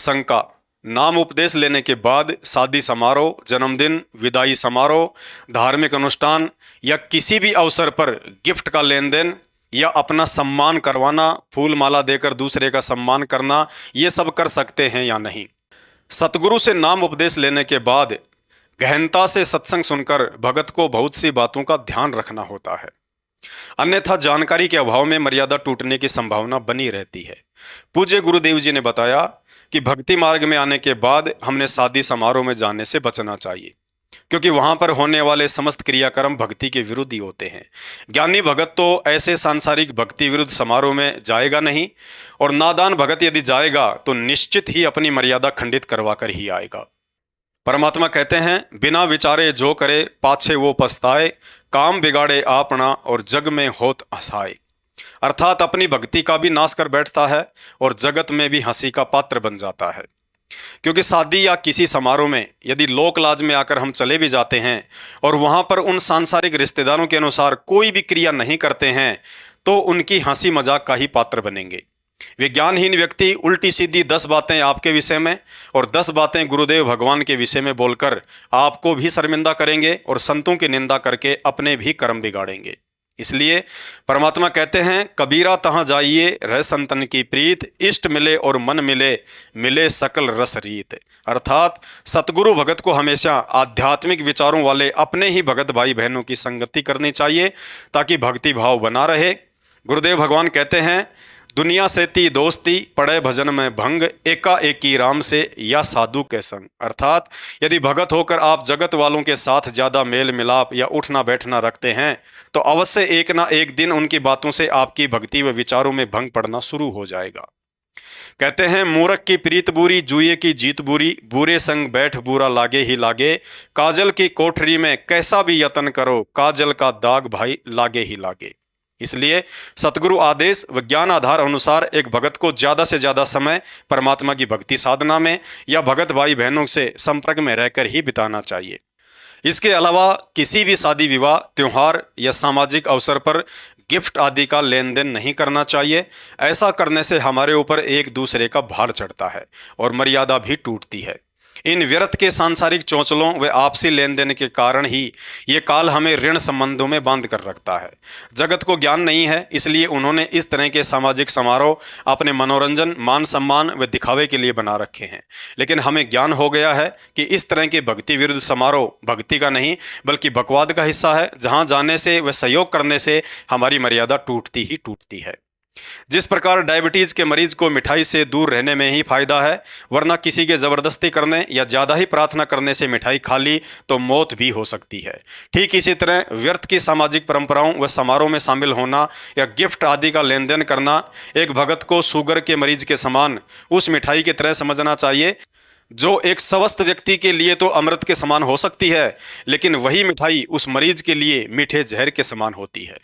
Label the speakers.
Speaker 1: शंका। नाम उपदेश लेने के बाद शादी समारोह, जन्मदिन, विदाई समारोह, धार्मिक अनुष्ठान या किसी भी अवसर पर गिफ्ट का लेन देन या अपना सम्मान करवाना, फूल माला देकर दूसरे का सम्मान करना, ये सब कर सकते हैं या नहीं। सतगुरु से नाम उपदेश लेने के बाद गहनता से सत्संग सुनकर भगत को बहुत सी बातों का ध्यान रखना होता है, अन्यथा जानकारी के अभाव में मर्यादा टूटने की संभावना बनी रहती है। पूज्य गुरुदेव जी ने बताया कि भक्ति मार्ग में आने के बाद हमने शादी समारोह में जाने से बचना चाहिए, क्योंकि वहां पर होने वाले समस्त क्रियाक्रम भक्ति के विरुद्ध ही होते हैं। ज्ञानी भगत तो ऐसे सांसारिक भक्ति विरुद्ध समारोह में जाएगा नहीं, और नादान भगत यदि जाएगा तो निश्चित ही अपनी मर्यादा खंडित करवा कर ही आएगा। परमात्मा कहते हैं, बिना विचारे जो करे पाछे वो पछताए, काम बिगाड़े आपना और जग में होत हंसाए। अर्थात अपनी भक्ति का भी नाश कर बैठता है और जगत में भी हंसी का पात्र बन जाता है। क्योंकि शादी या किसी समारोह में यदि लोक लाज में आकर हम चले भी जाते हैं और वहां पर उन सांसारिक रिश्तेदारों के अनुसार कोई भी क्रिया नहीं करते हैं तो उनकी हंसी मजाक का ही पात्र बनेंगे। विज्ञानहीन व्यक्ति उल्टी सीधी 10 बातें आपके विषय में और 10 बातें गुरुदेव भगवान के विषय में बोलकर आपको भी शर्मिंदा करेंगे और संतों की निंदा करके अपने भी कर्म बिगाड़ेंगे। इसलिए परमात्मा कहते हैं, कबीरा तहां जाइए रह संतन की प्रीत, इष्ट मिले और मन मिले, मिले सकल रस रीत। अर्थात सतगुरु भगत को हमेशा आध्यात्मिक विचारों वाले अपने ही भगत भाई बहनों की संगति करनी चाहिए ताकि भक्ति भाव बना रहे। गुरुदेव भगवान कहते हैं, दुनिया से ती दोस्ती पड़े भजन में भंग, एका एकी राम से या साधु के संग। अर्थात यदि भगत होकर आप जगत वालों के साथ ज़्यादा मेल मिलाप या उठना बैठना रखते हैं तो अवश्य एक ना एक दिन उनकी बातों से आपकी भक्ति व विचारों में भंग पड़ना शुरू हो जाएगा। कहते हैं, मूर्ख की प्रीत बुरी, जुए की जीत बुरी, बुरे संग बैठ बुरा लागे ही लागे, काजल की कोठरी में कैसा भी यत्न करो, काजल का दाग भाई लागे ही लागे। इसलिए सतगुरु आदेश व ज्ञान आधार अनुसार एक भगत को ज़्यादा से ज़्यादा समय परमात्मा की भक्ति साधना में या भगत भाई बहनों से संपर्क में रहकर ही बिताना चाहिए। इसके अलावा किसी भी शादी विवाह, त्योहार या सामाजिक अवसर पर गिफ्ट आदि का लेन देन नहीं करना चाहिए। ऐसा करने से हमारे ऊपर एक दूसरे का भार चढ़ता है और मर्यादा भी टूटती है। इन व्यर्थ के सांसारिक चौंचलों व आपसी लेन देन के कारण ही ये काल हमें ऋण संबंधों में बांध कर रखता है। जगत को ज्ञान नहीं है, इसलिए उन्होंने इस तरह के सामाजिक समारोह अपने मनोरंजन, मान सम्मान व दिखावे के लिए बना रखे हैं। लेकिन हमें ज्ञान हो गया है कि इस तरह के भक्ति विरुद्ध समारोह भक्ति का नहीं बल्कि बकवाद का हिस्सा है, जहाँ जाने से व सहयोग करने से हमारी मर्यादा टूटती ही टूटती है। जिस प्रकार डायबिटीज के मरीज को मिठाई से दूर रहने में ही फायदा है, वरना किसी के जबरदस्ती करने या ज्यादा ही प्रार्थना करने से मिठाई खा ली तो मौत भी हो सकती है। ठीक इसी तरह व्यर्थ की सामाजिक परंपराओं व समारोह में शामिल होना या गिफ्ट आदि का लेन देन करना एक भगत को शुगर के मरीज के समान उस मिठाई की तरह समझना चाहिए जो एक स्वस्थ व्यक्ति के लिए तो अमृत के समान हो सकती है, लेकिन वही मिठाई उस मरीज के लिए मीठे जहर के समान होती है।